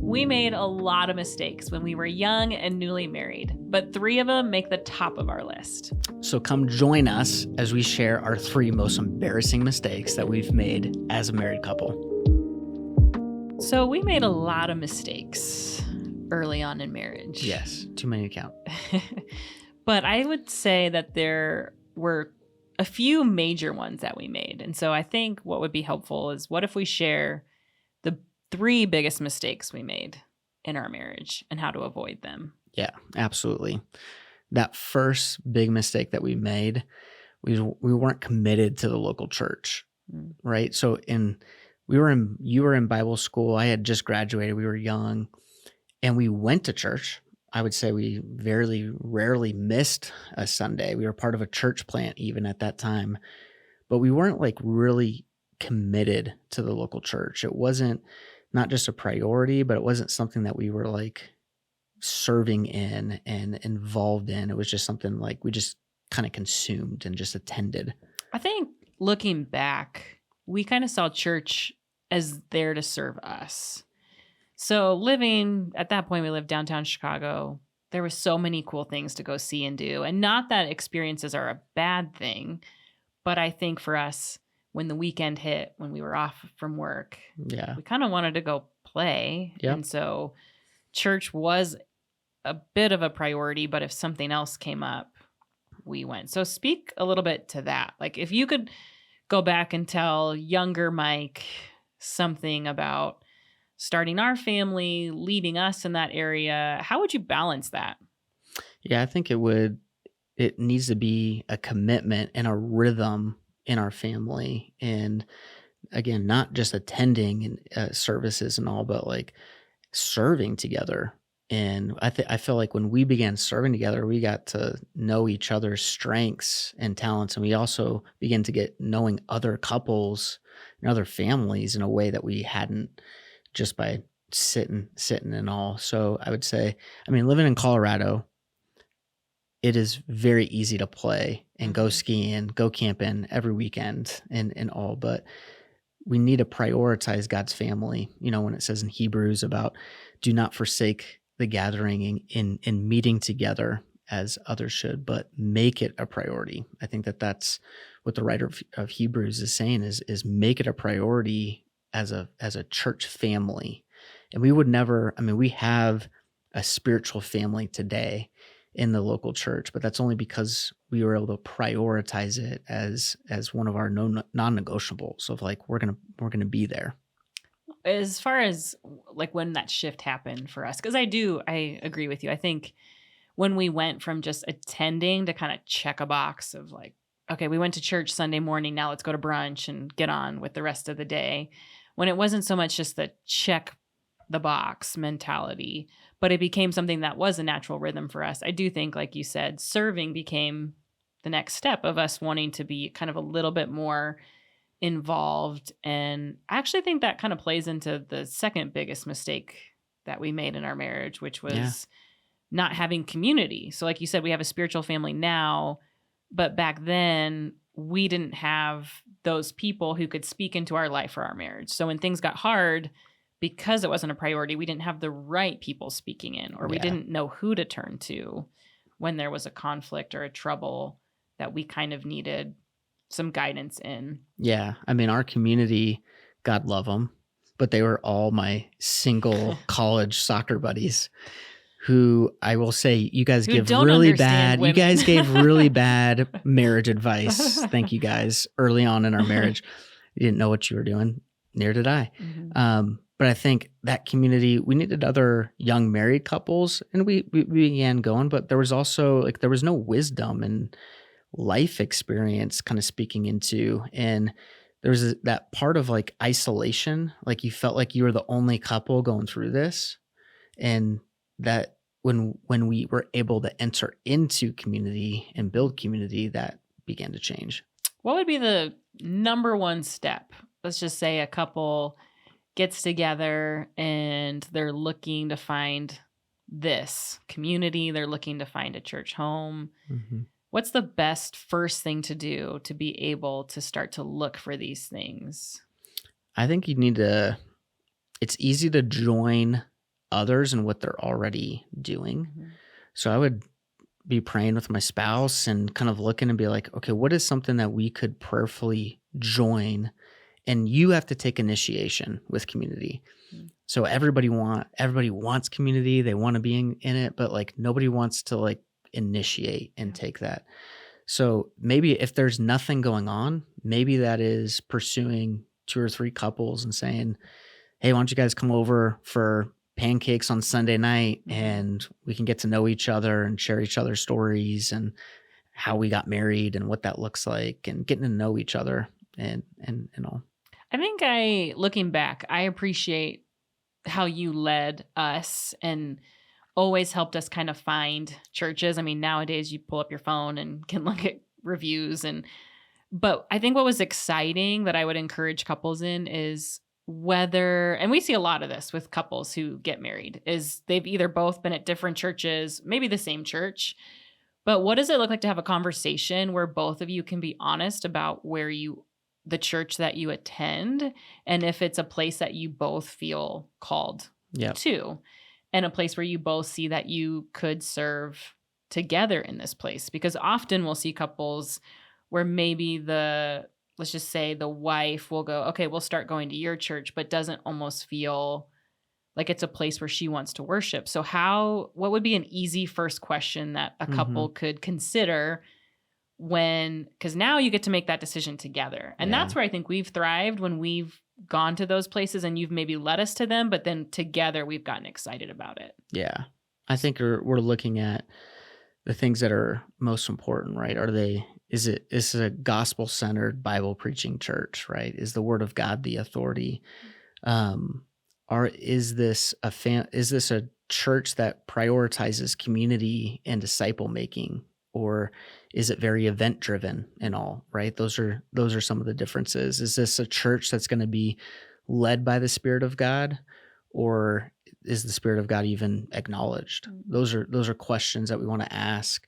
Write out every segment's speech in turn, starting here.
We made a lot of mistakes when we were young and newly married, but 3 of them make the top of our list. So come join us as we share our 3 most embarrassing mistakes that we've made as a married couple. So we made a lot of mistakes early on in marriage. Yes, too many to count. But I would say that there were a few major ones that we made. And so I think what would be helpful is what if we share the 3 biggest mistakes we made in our marriage and how to avoid them? Yeah, absolutely. That first big mistake that we made, we weren't committed to the local church, right? So you were in Bible school. I had just graduated. We were young, and we went to church. I would say we very rarely missed a Sunday. We were part of a church plant even at that time, but we weren't like really committed to the local church. It wasn't not just a priority, but it wasn't something that we were like serving in and involved in. It was just something like we just kind of consumed and just attended. I think looking back, we kind of saw church as there to serve us. So at that point, we lived downtown Chicago. There were so many cool things to go see and do. And not that experiences are a bad thing, but I think for us, when the weekend hit, when we were off from work, we kind of wanted to go play. Yep. And so church was a bit of a priority, but if something else came up, we went. So speak a little bit to that. Like if you could go back and tell younger Mike something about starting our family, leading us in that area, how would you balance that? Yeah, I think it needs to be a commitment and a rhythm in our family. And again, not just attending services and all, but like serving together. And I feel like when we began serving together, we got to know each other's strengths and talents. And we also began to get knowing other couples and other families in a way that we hadn't just by sitting and all. So I would say, living in Colorado, it is very easy to play and go skiing, go camping every weekend and all, but we need to prioritize God's family. You know, when it says in Hebrews about do not forsake the gathering in meeting together as others should, but make it a priority. I think that's what the writer of Hebrews is saying is make it a priority as a church family. And we would never, we have a spiritual family today in the local church, but that's only because we were able to prioritize it as one of our non-negotiables of like, we're going to be there. As far as like when that shift happened for us, because I agree with you. I think when we went from just attending to kind of check a box of like, okay, we went to church Sunday morning, now let's go to brunch and get on with the rest of the day. When it wasn't so much just the check the box mentality, but it became something that was a natural rhythm for us. I do think, like you said, serving became the next step of us wanting to be kind of a little bit more involved. And I actually think that kind of plays into the second biggest mistake that we made in our marriage, which was not having community. So like you said, we have a spiritual family now, but back then we didn't have those people who could speak into our life for our marriage. So when things got hard, because it wasn't a priority, we didn't have the right people speaking in, or we didn't know who to turn to when there was a conflict or a trouble that we kind of needed some guidance in. Yeah. Our community, God love them, but they were all my single college soccer buddies who I will say, you guys gave really bad marriage advice. Thank you guys early on in our marriage. You didn't know what you were doing. Neither did I. Mm-hmm. But I think that community, we needed other young married couples, and we began going, but there was also there was no wisdom and life experience kind of speaking into, and there was that part of like isolation, like you felt like you were the only couple going through this, and that when we were able to enter into community and build community, that began to change. What would be the number one step? Let's just say a couple gets together and they're looking to find this community. They're looking to find a church home. Mm-hmm. What's the best first thing to do to be able to start to look for these things? I think it's easy to join others and what they're already doing. Mhm. So I would be praying with my spouse and kind of looking and be like, okay, what is something that we could prayerfully join? And you have to take initiation with community. Mm. So everybody wants community. They want to be in it, but like nobody wants to like initiate and Yeah. take that. So maybe if there's nothing going on, maybe that is pursuing 2 or 3 couples and saying, hey, why don't you guys come over for pancakes on Sunday night Mhm. and we can get to know each other and share each other's stories and how we got married and what that looks like and getting to know each other and all. I think looking back, I appreciate how you led us and always helped us kind of find churches. I mean, nowadays you pull up your phone and can look at reviews but I think what was exciting that I would encourage couples in is whether, and we see a lot of this with couples who get married, is they've either both been at different churches, maybe the same church, but what does it look like to have a conversation where both of you can be honest about the church that you attend, and if it's a place that you both feel called Yep. to, and a place where you both see that you could serve together in this place? Because often we'll see couples where maybe let's just say the wife will go, okay, we'll start going to your church, but doesn't almost feel like it's a place where she wants to worship. So what would be an easy first question that a Hmm. couple could consider because now you get to make that decision together. And Yeah. that's where I think we've thrived, when we've gone to those places and you've maybe led us to them, but then together we've gotten excited about it. Yeah. I think we're looking at the things that are most important, right? Is it a gospel centered Bible preaching church, right? Is the word of God the authority? Um, or is this a church that prioritizes community and disciple making, or is it very event driven and all, right? Those are some of the differences. Is this a church that's going to be led by the Spirit of God, or is the Spirit of God even acknowledged? Mhm. Those are questions that we want to ask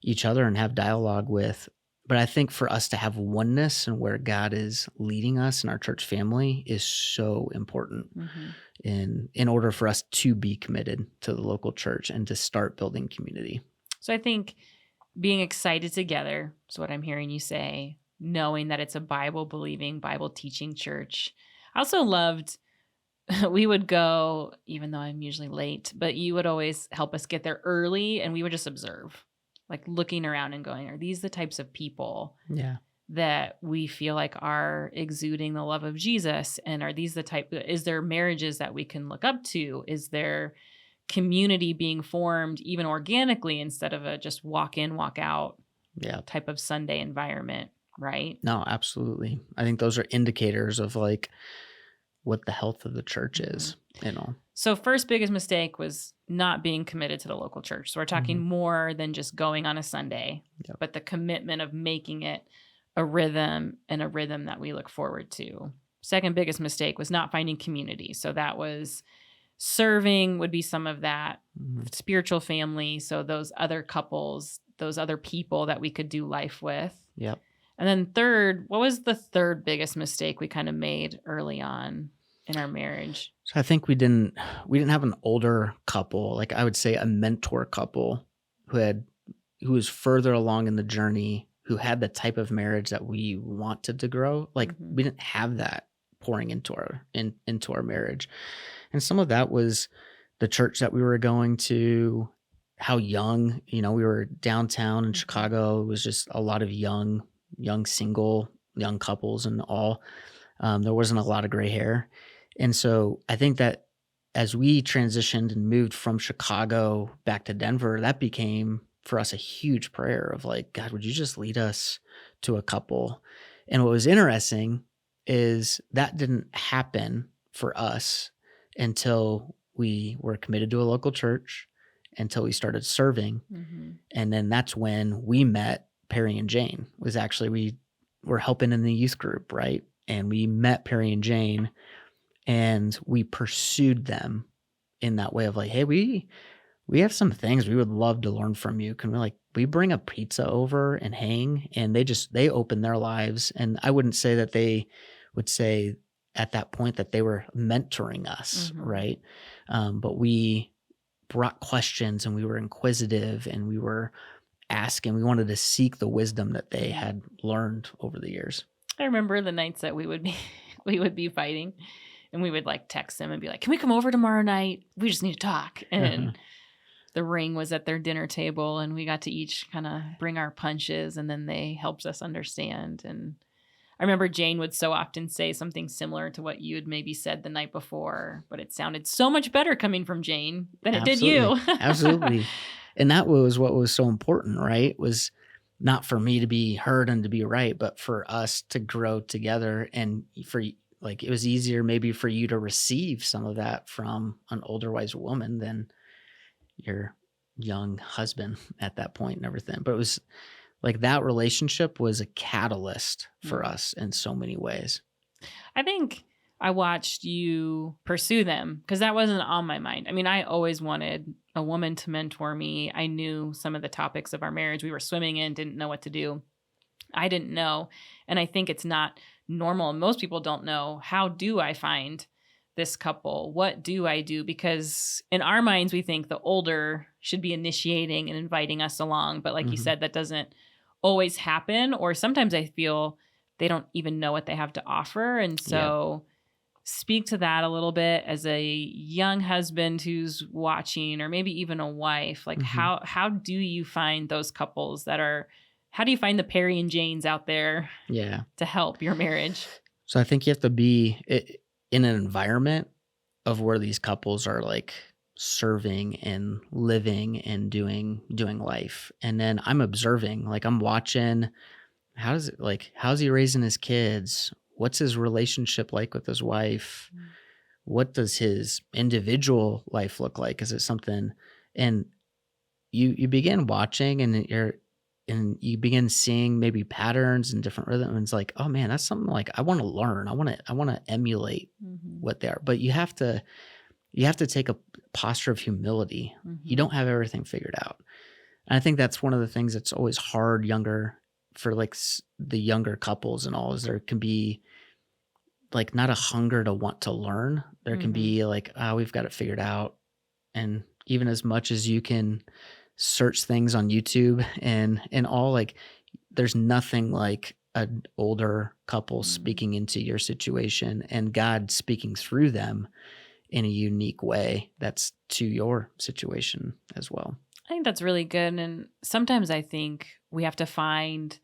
each other and have dialogue with. But I think for us to have oneness and where God is leading us in our church family is so important Mhm. in order for us to be committed to the local church and to start building community. So I think being excited together is what I'm hearing you say, knowing that it's a Bible believing, Bible teaching church. I also loved we would go, even though I'm usually late, but you would always help us get there early and we would just observe, like looking around and going, are these the types of people Yeah. that we feel like are exuding the love of Jesus? And are these is there marriages that we can look up to? Is there community being formed even organically instead of a just walk in, walk out Yeah. type of Sunday environment, right? No, absolutely. I think those are indicators of like what the health of the church Mhm. is and all. So, first biggest mistake was not being committed to the local church. So, we're talking Mhm. more than just going on a Sunday, Yep. but the commitment of making it a rhythm, and a rhythm that we look forward to. Second biggest mistake was not finding community. So, that was serving, would be some of that, Mhm. spiritual family. So, those other couples, those other people that we could do life with. Yep. And then, third, what was the third biggest mistake we kind of made early on in our marriage? So I think we didn't have an older couple, like I would say a mentor couple who was further along in the journey, who had the type of marriage that we wanted to grow. Like Mhm. we didn't have that pouring into our marriage. And some of that was the church that we were going to, how young, we were downtown in Mhm. Chicago. It was just a lot of young single, young couples and all. There wasn't a lot of gray hair. And so I think that as we transitioned and moved from Chicago back to Denver, that became for us a huge prayer of like, God, would you just lead us to a couple? And what was interesting is that didn't happen for us until we were committed to a local church, until we started serving. Mhm. And then that's when we met Perry and Jane. Was actually we were helping in the youth group, right? And we met Perry and Jane and we pursued them in that way of like, hey, we have some things we would love to learn from you. Can we bring a pizza over and hang? And they open their lives. And I wouldn't say that they would say at that point that they were mentoring us, Mhm. right? But we brought questions and we were inquisitive and we were asking. We wanted to seek the wisdom that they had learned over the years. I remember the nights that we would be we would be fighting, and we would like text them and be like, "Can we come over tomorrow night? We just need to talk." And the ring was at their dinner table, and we got to each kind of bring our punches, and then they helped us understand. And I remember Jane would so often say something similar to what you had maybe said the night before, but it sounded so much better coming from Jane than it did you. Absolutely. And that was what was so important, right? Was not for me to be heard and to be right, but for us to grow together. And for like, it was easier maybe for you to receive some of that from an older, wise woman than your young husband at that point and everything. But it was like that relationship was a catalyst for us in so many ways. I think I watched you pursue them because that wasn't on my mind. I mean, I always wanted a woman to mentor me. I knew some of the topics of our marriage we were swimming in, didn't know what to do. I didn't know. And I think it's not normal. Most people don't know, how do I find this couple? What do I do? Because in our minds, we think the older should be initiating and inviting us along. But like you said, that doesn't always happen. Or sometimes I feel they don't even know what they have to offer. And so speak to that a little bit as a young husband who's watching, or maybe even a wife. Like how do you find those couples that are, how do you find the Perry and Janes out there to help your marriage? So I think you have to be in an environment of where these couples are like serving and living and doing life. And then I'm observing, like I'm watching, how's he raising his kids? What's his relationship like with his wife? What does his individual life look like? Is it something, and you begin watching and you begin seeing maybe patterns and different rhythms. Like, oh man, that's something like I want to learn. I want to emulate what they are. But you have to take a posture of humility. You don't have everything figured out. And I think that's one of the things that's always hard for like the younger couples and all, is there can be like not a hunger to want to learn. There can be like, oh, we've got it figured out. And even as much as you can search things on YouTube and all, like there's nothing like an older couple speaking into your situation and God speaking through them in a unique way that's to your situation as well. I think that's really good. And sometimes I think we have to find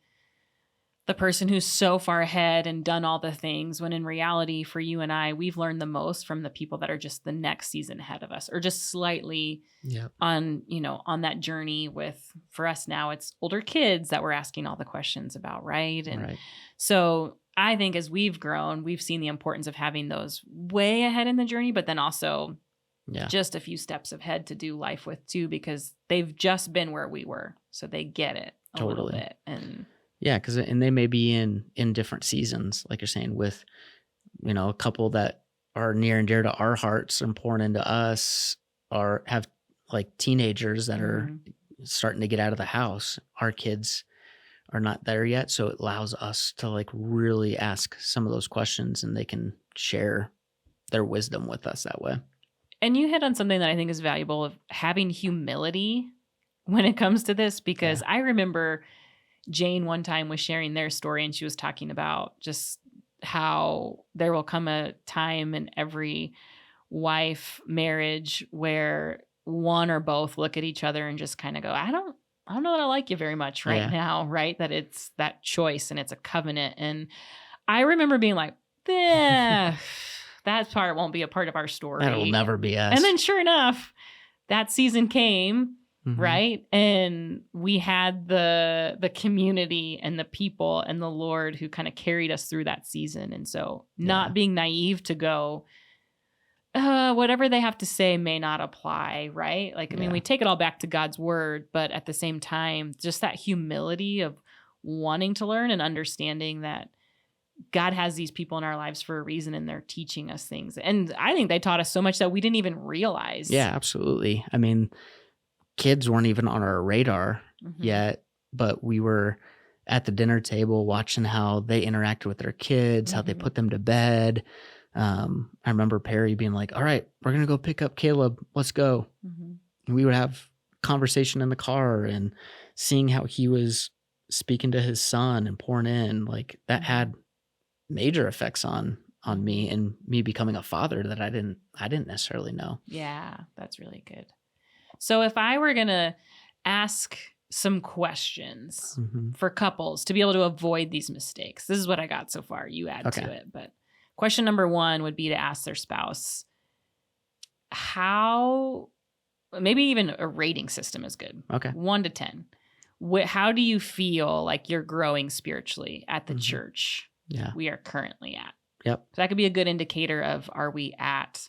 the person who's so far ahead and done all the things, when in reality, for you and I, we've learned the most from the people that are just the next season ahead of us, or just slightly on that journey with, for us now, it's older kids that we're asking all the questions about. Right. And so I think as we've grown, we've seen the importance of having those way ahead in the journey, but then also just a few steps ahead to do life with too, because they've just been where we were. So they get it a little bit. And and they may be in different seasons, like you're saying, with, a couple that are near and dear to our hearts and pouring into us, or have like teenagers that are starting to get out of the house. Our kids are not there yet. So it allows us to like really ask some of those questions, and they can share their wisdom with us that way. And you hit on something that I think is valuable, of having humility when it comes to this, because I remember Jane one time was sharing their story, and she was talking about just how there will come a time in every wife marriage where one or both look at each other and just kind of go, I don't know that I like you very much right now, right? That it's that choice and it's a covenant. And I remember being like, that part won't be a part of our story. That'll never be us. And then sure enough, that season came. Right. And we had the community and the people and the Lord who kind of carried us through that season. And so not being naive to go, whatever they have to say may not apply. Right. Like, I mean, we take it all back to God's word, but at the same time, just that humility of wanting to learn and understanding that God has these people in our lives for a reason, and they're teaching us things. And I think they taught us so much that we didn't even realize. Yeah, absolutely. I mean, kids weren't even on our radar yet, but we were at the dinner table watching how they interacted with their kids, how they put them to bed, I remember Perry being like, all right, we're going to go pick up Caleb. Let's go. Mhm. And we would have conversation in the car and seeing how he was speaking to his son and pouring in, like that Mhm. had major effects on Mhm. me and me becoming a father that I didn't necessarily know. Yeah, that's really good. So if I were going to ask some questions Hmm. for couples to be able to avoid these mistakes, this is what I got so far. You add to Okay. it. But question number one would be to ask their spouse, how, maybe even a rating system is good, Okay. 1 to 10. How do you feel like you're growing spiritually at the Hmm. church Yeah. we are currently at? Yep. So that could be a good indicator of, are we at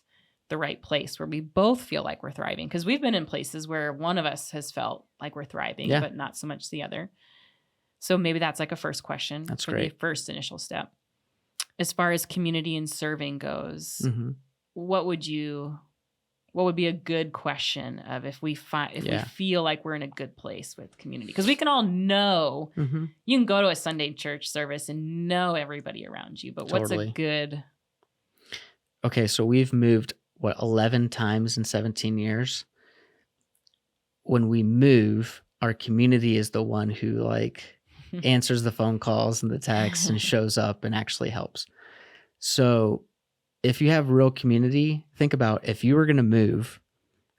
the right place where we both feel like we're thriving? Because we've been in places where one of us has felt like we're thriving, Yeah. but not so much the other. So maybe that's like a first question That's for the great. first initial step. As far as community and serving goes, Hmm. what would you, what would be a good question of, if we find, if we Yeah. feel like we're in a good place with community? Because we can all know, Hmm. you can go to a Sunday church service and know everybody around you, but what's a Totally. good, Okay. So we've moved, what, 11 times in 17 years. When we move, our community is the one who like answers the phone calls and the texts and shows up and actually helps. So if you have real community, think about if you were going to move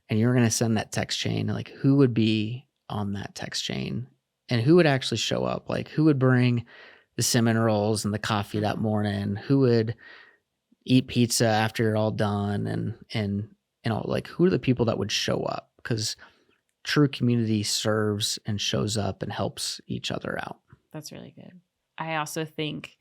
and you were going to send that text chain, like who would be on that text chain and who would actually show up? Like who would bring the cinnamon rolls and the coffee that Mhm. morning? Who would eat pizza after you're all done? And like who are the people that would show up? Because true community serves and shows up and helps each other out. That's really good. I also think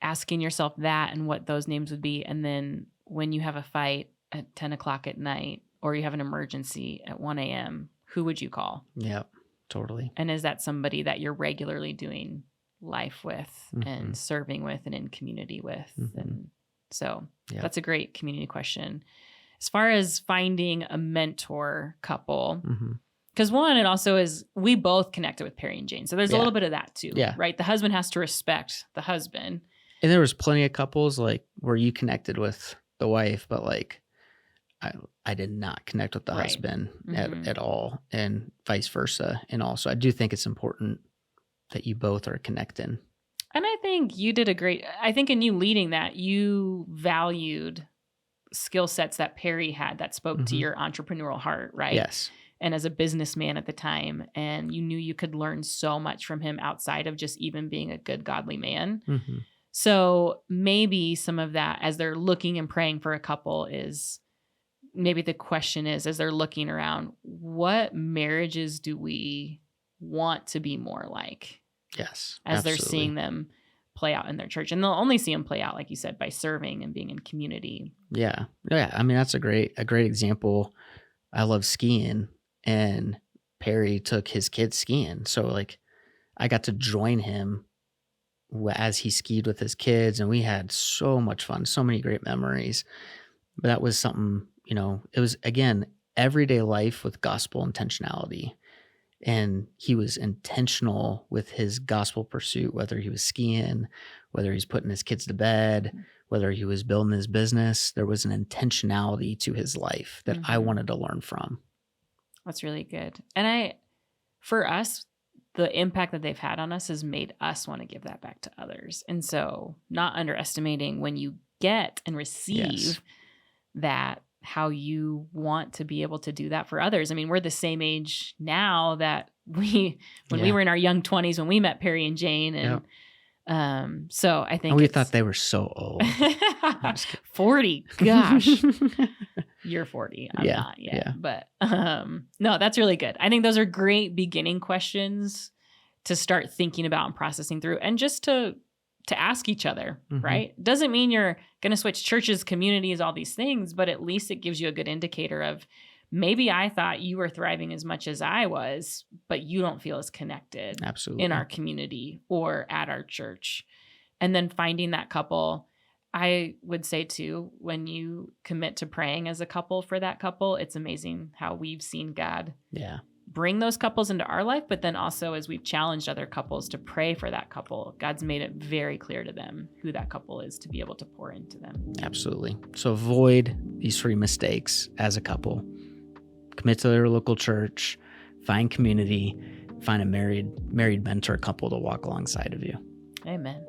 asking yourself that and what those names would be. And then when you have a fight at 10 o'clock at night, or you have an emergency at 1 a.m., who would you call? Yep, totally. And is that somebody that you're regularly doing life with Hmm. and serving with and in community with? Hmm. And so Yep. that's a great community question. As far as finding a mentor couple, Hmm. because one, it also is, we both connected with Perry and Jane. So there's a Yeah. little bit of that too, Yeah. right? The husband has to respect the husband. And there was plenty of couples like where you connected with the wife, but like I did not connect with the Right. husband Mhm. at all, and vice versa. And also, I do think it's important that you both are connecting. And I think you did a great, I think in you leading that, you valued skill sets that Perry had that spoke to Hmm. your entrepreneurial heart, right? Yes. And as a businessman at the time, and you knew you could learn so much from him outside of just even being a good, godly man. Hmm. So maybe some of that, as they're looking and praying for a couple, is maybe the question is, as they're looking around, what marriages do we want to be more like, Yes. as they're Absolutely. seeing them play out in their church? And they'll only see them play out, like you said, by serving and being in community. Yeah. Yeah. I mean, that's a great example. I love skiing, and Perry took his kids skiing. So like I got to join him as he skied with his kids, and we had so much fun, so many great memories. But that was something, it was again everyday life with gospel intentionality. And he was intentional with his gospel pursuit, whether he was skiing, whether he's putting his kids to bed, whether he was building his business. There was an intentionality to his life that I Mhm. wanted to learn from. That's really good. And for us, the impact that they've had on us has made us want to give that back to others. And so, not underestimating when you get and receive Yes. that, how you want to be able to do that for others. I mean, we're the same age now that when we Yeah. were in our young 20s when we met Perry and Jane. And so I think And we thought they were so old. I'm just kidding. 40. Gosh. You're 40. I'm Yeah, not yet. yeah. But no, that's really good. I think those are great beginning questions to start thinking about and processing through, and just to ask each other, Mhm. right? Doesn't mean you're going to switch churches, communities, all these things, but at least it gives you a good indicator of, maybe I thought you were thriving as much as I was, but you don't feel as connected Absolutely. in our community or at our church. And then finding that couple. I would say too, when you commit to praying as a couple for that couple, it's amazing how we've seen God Yeah. bring those couples into our life, but then also as we've challenged other couples to pray for that couple, God's made it very clear to them who that couple is to be able to pour into them. Absolutely. So avoid these 3 mistakes as a couple. Commit to their local church, find community, find a married mentor couple to walk alongside of you. Amen.